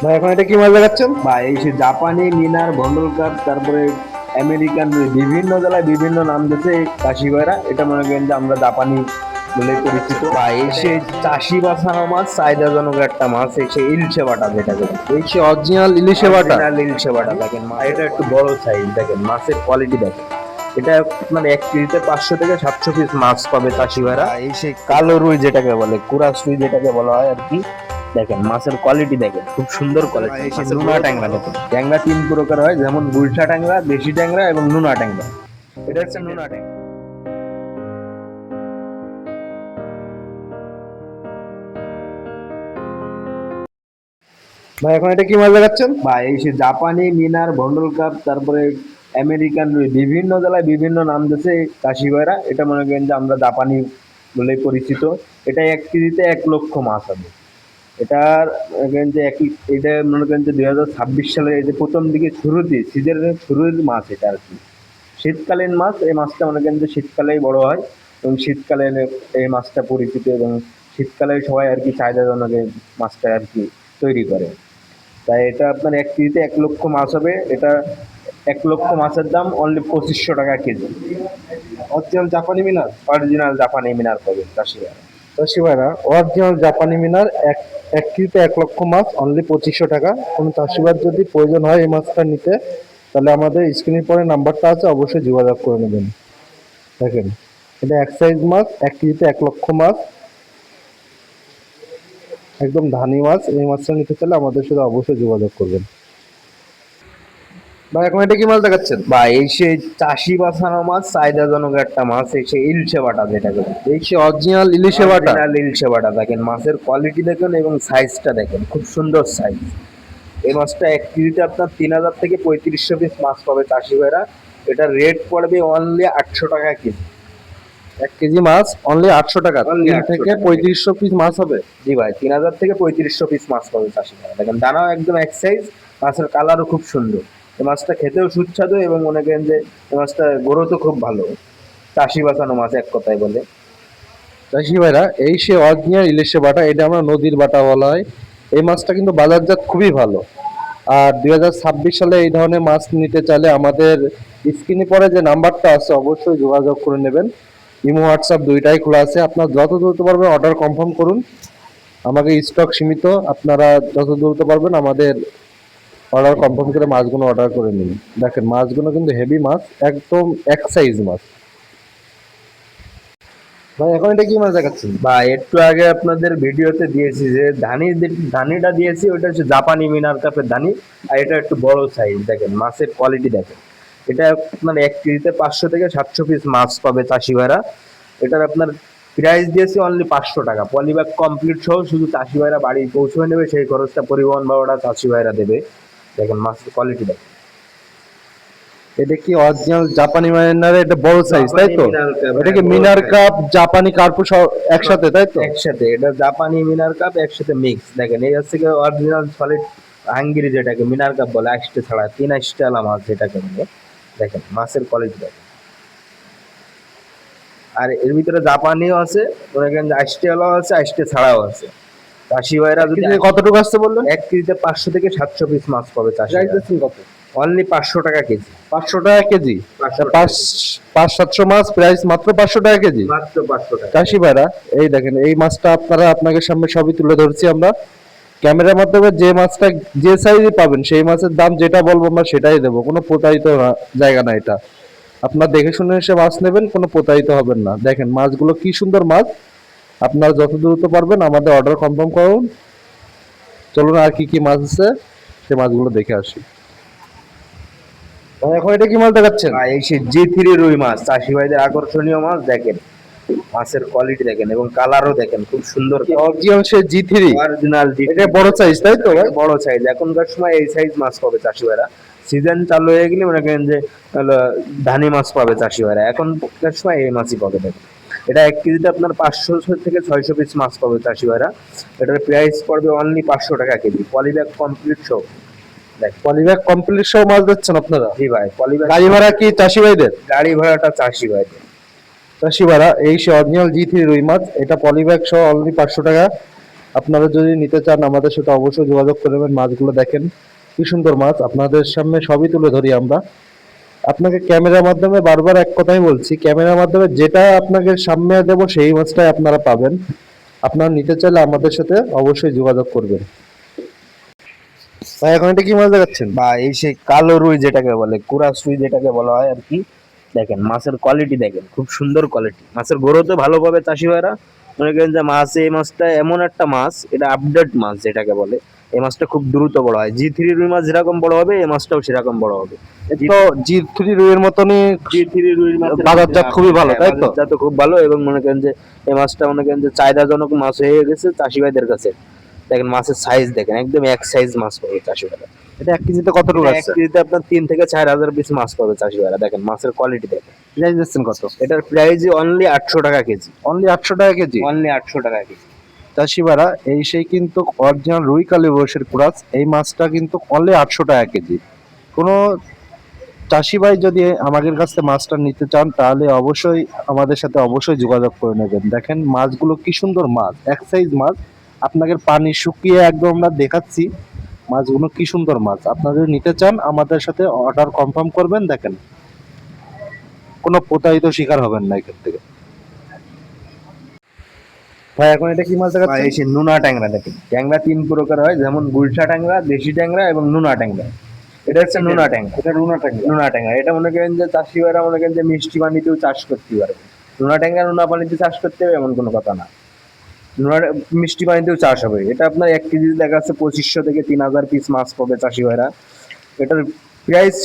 ভাই এখন এটা কি মাছ দেখাচ্ছেন? বা এই সে জাপানি মিনার ভন্ডল কাপ, তারপরে আমেরিকান, বিভিন্ন জেলায় বিভিন্ন নাম দিচ্ছে চাষি ভাইরা। এটা মনে করেন যে আমরা জাপানি বলে পরিচিত। বা এই সে চাষি বাছানো মাছ, চাহিদাজনক একটা মাছ, এই সে ইলশে বাটা যেটাকে বলে। এই সে অরিজিনাল ইলিশে বাটা। অরিজিনাল ইলশে বাটা দেখেন, এটা একটু বড় সাইজ, দেখেন মাছের কোয়ালিটি দেখেন। এটা মানে 1 কেজিতে 500 থেকে 700 পিস মাছ পাবে চাষি ভাইরা। এই সেই কালো রুই যেটাকে বলে, কুরাস রুই যেটাকে বলা হয় আর কি। দেখেন মাছের কোয়ালিটি দেখেন, খুব সুন্দর কোয়ালিটি। এই সেই নোনা ট্যাংরা দেখেন, ট্যাংরা 3 প্রকার হয়, যেমন গুলশা ট্যাংরা, দেশি ট্যাংরা এবং নোনা ট্যাংরা। এটা হচ্ছে নোনা ট্যাংরা। ভাই এখন এটা কি মাছ দেখাচ্ছেন? বা এই সে জাপানি মিনার ভন্ডল কাপ, তারপরে আমেরিকান রুই, বিভিন্ন জেলায় বিভিন্ন নাম দিচ্ছে চাষি ভাইরা। এটা মনে করেন যে আমরা জাপানি বলে পরিচিত। এটা 1 কেজিতে 1 লক্ষ মাছ হবে। এটার মনে করেন যে এটা মনে করেন যে 2026 সালে এই যে প্রথম দিকে শুরুতে সিজনের শুরুর মাছ এটা আর কি। শীতকালীন মাছ, এই মাছটা মনে করেন যে শীতকালেই বড় হয় এবং শীতকালে এই মাছটা পরিচিত, এবং শীতকালে সবাই আর কি চাহিদাজনক এই মাছটা আর কি তৈরি করে। তাই এটা আপনার 1 কেজিতে 1 লক্ষ মাছ হবে। এটা 1 লক্ষ মাছের দাম অনলি 2500 টাকা কেজি। অরিজিনাল জাপানি মিনার। অরিজিনাল জাপানি মিনার পাবে চাষিরা। চাষি ভাইরা অরিজিনাল জাপানি মিনার এক এক কেজিতে 1 লক্ষ মাছ অনলি 2500 টাকা। কোনো চাষি ভাইয়ের যদি প্রয়োজন হয় এই মাছটা নিতে, তাহলে আমাদের স্ক্রিনের পরে নাম্বারটা আছে, অবশ্যই যোগাযোগ করে নেবেন। দেখেন এটা এক সাইজ মাছ, 1 কেজিতে 1 লক্ষ মাছ, একদম ধানি মাছ। এই মাছটা নিতে চাইলে আমাদের সাথে অবশ্যই যোগাযোগ করবেন। ভাই এখন এটা কি মাছ দেখাচ্ছেন? বা এই সে চাষি বাছানো মাছ, চাহিদাজনক একটা মাছ, এই সে ইলশে বাটা যেটাকে বলে। এই সে অরিজিনাল ইলিশে বাটা। অরিজিনাল ইলশে বাটা দেখেন, মাছের কোয়ালিটি দেখেন এবং সাইজটা দেখেন, খুব সুন্দর সাইজ। এই মাছটা 1 কেজিতে আপনার 3000 থেকে 3500 পিস মাছ পাবে চাষি ভাইরা। এটার রেট পড়বে অনলি 800 টাকা কেজি। 1 কেজি মাছ অনলি 800 টাকা, অনলি 3 800 থেকে টাকা। 3500 পিস মাছ হবে। জি ভাই, 3000 থেকে 3500 পিস মাছ পাবে চাষি ভাইরা। দেখেন দানাও একদম এক সাইজ, মাছের কালারও খুব সুন্দর। এই মাছটা খেতেও সুস্বাদু, এবং মনে করেন যে এই মাছটা গ্রোথও খুব ভালো। চাষি বাছানো মাছ এক কথায় বলে। চাষি ভাইরা এই সে অরিজিনাল ইলিশে বাটা, এটা আমরা নদীর বাটা বলা হয়। এই মাছটা কিন্তু বাজারজাত খুবই ভালো। আর 2026 সালে এই ধরনের মাছ নিতে চাইলে আমাদের স্ক্রিনে পরে যে নাম্বারটা আছে অবশ্যই যোগাযোগ করে নেবেন। ইমো হোয়াটসঅ্যাপ দুইটাই খোলা আছে, আপনার যত দ্রুত পারবেন অর্ডার কনফার্ম করুন। আমাকে স্টক সীমিত, আপনারা যত দ্রুত পারবেন আমাদের অর্ডার কনফার্ম করে মাছগুলো অর্ডার করে নিন। দেখেন মাছগুলো কিন্তু হেভি মাছ, একদম এক সাইজ মাছ। ভাই এখন এটা কি মাছ দেখাচ্ছেন? বা একটু আগে আপনাদের ভিডিওতে দিয়েছি যে ধানিটা দিয়েছি, ওটা হচ্ছে জাপানি মিনার কাপের ধানি। আর এটা একটু বড় সাইজ, দেখেন মাছের কোয়ালিটি দেখেন। এটা আপনার 1 কেজিতে 500 থেকে 700 পিস মাছ পাবে চাষি ভাইরা। এটার আপনার প্রাইস দিয়েছি অনলি 500 টাকা, পলিব্যাগ কমপ্লিট সহ। শুধু চাষি ভাইরা বাড়ি পৌঁছে নেবে, সেই খরচটা পরিবহন ভাড়াটা চাষি ভাইরা দেবে। দেখেন মাছের কোয়ালিটি দেখেন। এটা কি অরিজিনাল জাপানি মিনার? এটা বড় সাইজ তাই জাপানি তো? মিনার কাপ, এটা হ্যাঁ কি বড় মিনার সাইজ। কাপ জাপানি কার্পু সব একসাথে তাই তো? একসাথে, এটা জাপানি মিনার কাপ একসাথে মিক্স। দেখেন এই হচ্ছে অরিজিনাল সলিড হাঙ্গিরি, যেটাকে মিনার কাপ বলে, আষ্টে ছাড়া 3 আলা মাছ যেটাকে বলে। দেখেন মাছের কোয়ালিটি দেখেন। আর এর ভিতরে জাপানিও আছে, মনে করেন যে আষ্টে আলাও আছে, আষ্টে ছাড়াও আছে। চাষি ভাইরা এক যদি কেজি কতটুকু আসছে বললেন? 1 কেজিতে 500 থেকে 700 পিস মাছ পাবে চাষি প্রাইস ভাইরা। দিচ্ছেন কত? অনলি 500 টাকা কেজি। 500 টাকা কেজি। 500 টাকা পাঁচ কেজি। পাঁচ 700 মাছ প্রাইস মাত্র 500 টাকা কেজি। মাত্র 500 টাকা। চাষি ভাইরা এই দেখেন এই মাছটা আপনাদের সামনে সবই তুলে ধরছি আমরা ক্যামেরার মাধ্যমে। যে মাছটা যে সাইজে পাবেন সেই মাছের দাম যেটা বলবো আমরা সেটাই দেবো, কোনো প্রতারিত জায়গা না এটা। আপনার দেখে শুনে এসে মাছ নেবেন, কোনো প্রতারিত হবেন না। দেখেন মাছগুলো কি সুন্দর মাছ। আপনারা যত দ্রুত পারবেন আমাদের অর্ডার কনফার্ম করুন। চলুন আর কি কি মাছ আছে সে মাছগুলো দেখে আসি। ভাই এখন এটা কি মাছ দেখাচ্ছেন? আর এই সে জি3 রুই মাছ, চাষি ভাইদের আকর্ষণীয় মাছ। দেখেন মাছের কোয়ালিটি দেখেন এবং কালারও দেখেন, খুব সুন্দর। অরিজিনাল সে G3। অরিজিনাল জি, এটা বড় সাইজ তাই তো ভাই? বড় সাইজ। এখনকার সময় এই সাইজ মাছ পাবে চাষি ভাইরা। সিজন চালু হয়ে গেলে মনে করেন যে হলো ধানি মাছ পাবে চাষি ভাইরা। এখনকার সময় এই মাছই পাবে। দেখেন এটা 1 কেজিতে আপনার 500 থেকে 600 পিস মাছ পাবে চাষি ভাইরা। এটার প্রাইস পড়বে অনলি 500 টাকা কেজি, পলিব্যাগ কমপ্লিট সহ। দেখেন। পলিব্যাগ কমপ্লিট সহ মাছ দিচ্ছেন আপনারা? জি ভাই, পলিব্যাগ। গাড়ি ভাড়া কি চাষি ভাইদের? গাড়ি ভাড়াটা চাষি ভাইদের। চাষি ভাড়া এই সে অরিজিনাল G3 রুই মাছ, এটা পলিব্যাগ সহ অনলি 500 টাকা। আপনারা যদি নিতে চান আমাদের সাথে অবশ্যই যোগাযোগ করবেন। মাছগুলো দেখেন কি সুন্দর মাছ, আপনাদের সামনে সবই তুলে ধরি আমরা। আপনাকে ক্যামেরার মাধ্যমে বারবার এক কথাই বলছি, ক্যামেরার মাধ্যমে যেটা আপনাকে সামনে দেবো সেই মাছটাই আপনারা পাবেন। আপনারা নিতে চাইলে আমাদের সাথে অবশ্যই যোগাযোগ করবেন। ভাই এখন এটা কি মাছ দেখাচ্ছেন? বা এই সেই কালো রুই যেটাকে বলে, কুরাস রুই যেটাকে বলা হয় আর কি। দেখেন মাছের কোয়ালিটি দেখেন, খুব সুন্দর কোয়ালিটি। মাছের গ্রোথও ভালো পাবে চাষি ভাইরা। মনে করেন যে মাছ, এই মাছটা এমন একটা মাছ, এটা আপডেট মাছ যেটাকে বলে। এই মাছটা খুব দ্রুত বড় হয়। জি3 রুই মাছ যেরকম বড় হবে, এই মাছটাও সেরকম বড় হবে। তো জি3 রুইয়ের মতনই জি3 রুই মাছের বাজারজাত খুবই ভালো, তাই তো? বাজারজাত খুব ভালো। এবং মনে করেন যে এই মাছটা মনে করেন যে চাহিদাজনক মাছ হয়ে গেছে চাষি ভাইদের কাছে। দেখেন মাছের সাইজ দেখেন, একদম এক সাইজ মাছ পাবে চাষি ভাইরা। এটা 1 কেজিতে কত টাকা এক আছে? কেজিতে আপনার 3 থেকে 4 হাজার পিস মাছ পাবে চাষি ভাইরা। দেখেন মাছের কোয়ালিটি দেখেন। প্রাইস দিচ্ছেন কত? এটার প্রাইস অনলি 800 টাকা কেজি। অনলি 800 টাকা কেজি। অনলি 800 টাকা কেজি। চাষিবারা এই সেই কিন্তু অরিজিনাল রুই কালীবয়সের কুরাস, এই মাছটা কিন্তু অনলি 800 টাকা কেজি। কোনো চাষি ভাই যদি আমাদের কাছ থেকে মাছটা নিতে চান তাহলে অবশ্যই আমাদের সাথে অবশ্যই যোগাযোগ করে নেবেন। দেখেন মাছগুলো কি সুন্দর মাছ, এক সাইজ মাছ। আপনাদের পানি শুকিয়ে একদম আমরা দেখাচ্ছি, মাছগুলো কি সুন্দর মাছ। আপনারা যদি নিতে চান আমাদের সাথে অর্ডার কনফার্ম করবেন। দেখেন কোনো প্রতারিত শিকার হবেন না এখান থেকে। ভাই এখন এটা কি মাছ আর দেখাচ্ছেন? এই সেই নোনা ট্যাংরা দেখেন। ট্যাংরা 3 প্রকার হয়, যেমন গুলশা ট্যাংরা, দেশি ট্যাংরা এবং নোনা ট্যাংরা। এটা হচ্ছে নোনা ট্যাংরা। এটা রুনা ট্যাংরা। নোনা ট্যাংরা এটা মনে করেন যে চাষি ভাইরা মনে করেন যে মিষ্টি পানিতেও চাষ করতে পারবে। নোনা ট্যাংরা নোনা পানিতে চাষ করতে হবে এমন কোনো কথা না। নোনা মিষ্টি পানিতেও চাষ হবে। এটা আপনার 1 কেজি দেখা যাচ্ছে 2500 থেকে 3000 পিস মাছ পাবে চাষি ভাইরা। এটার প্রাইস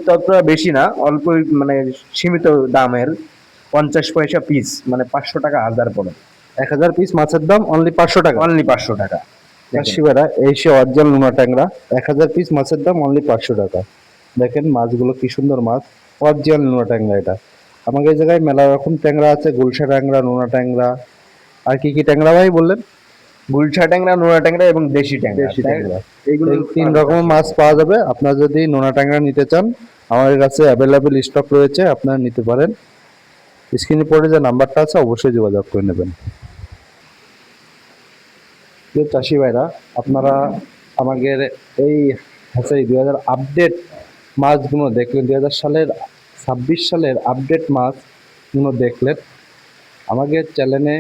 ততটা বেশি না, অল্পই মানে সীমিত দামের। 50 পয়সা পিস, মানে 500 টাকা হাজার পড়ে। 1000 পিস মাছের দাম অনলি 500 টাকা। অনলি 500 টাকা। চাষিবারা এই সে অরিজিনাল নোনা ট্যাংরা, 1000 পিস মাছের দাম অনলি 500 টাকা। দেখেন মাছগুলো কি সুন্দর মাছ, অরিজিনাল নোনা ট্যাংরা এটা। আমাদের এই জায়গায় মেলা রকম ট্যাংরা আছে, গুলশা ট্যাংরা, নোনা ট্যাংরা, আর কি কি ট্যাংরা ভাই বললেন? গুলশা ট্যাংরা, নোনা ট্যাংরা এবং দেশি ট্যাংরা। দেশি ট্যাংরা। এইগুলো এই 3 রকমের মাছ পাওয়া যাবে। আপনারা যদি নোনা ট্যাংরা নিতে চান আমাদের কাছে অ্যাভেলেবেল স্টক রয়েছে, আপনারা নিতে পারেন। স্ক্রিনে পড়ে যে নাম্বারটা আছে অবশ্যই যোগাযোগ করে নেবেন। প্রিয় চাষি ভাইরা, আপনারা আমাদের এই হ্যাচারি 2000 আপডেট মাছগুলো দেখলেন, 2026 সালের আপডেট মাছগুলো দেখলেন। আমাদের চ্যানেলে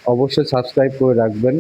অবশ্যই সাবস্ক্রাইব করে রাখবেন।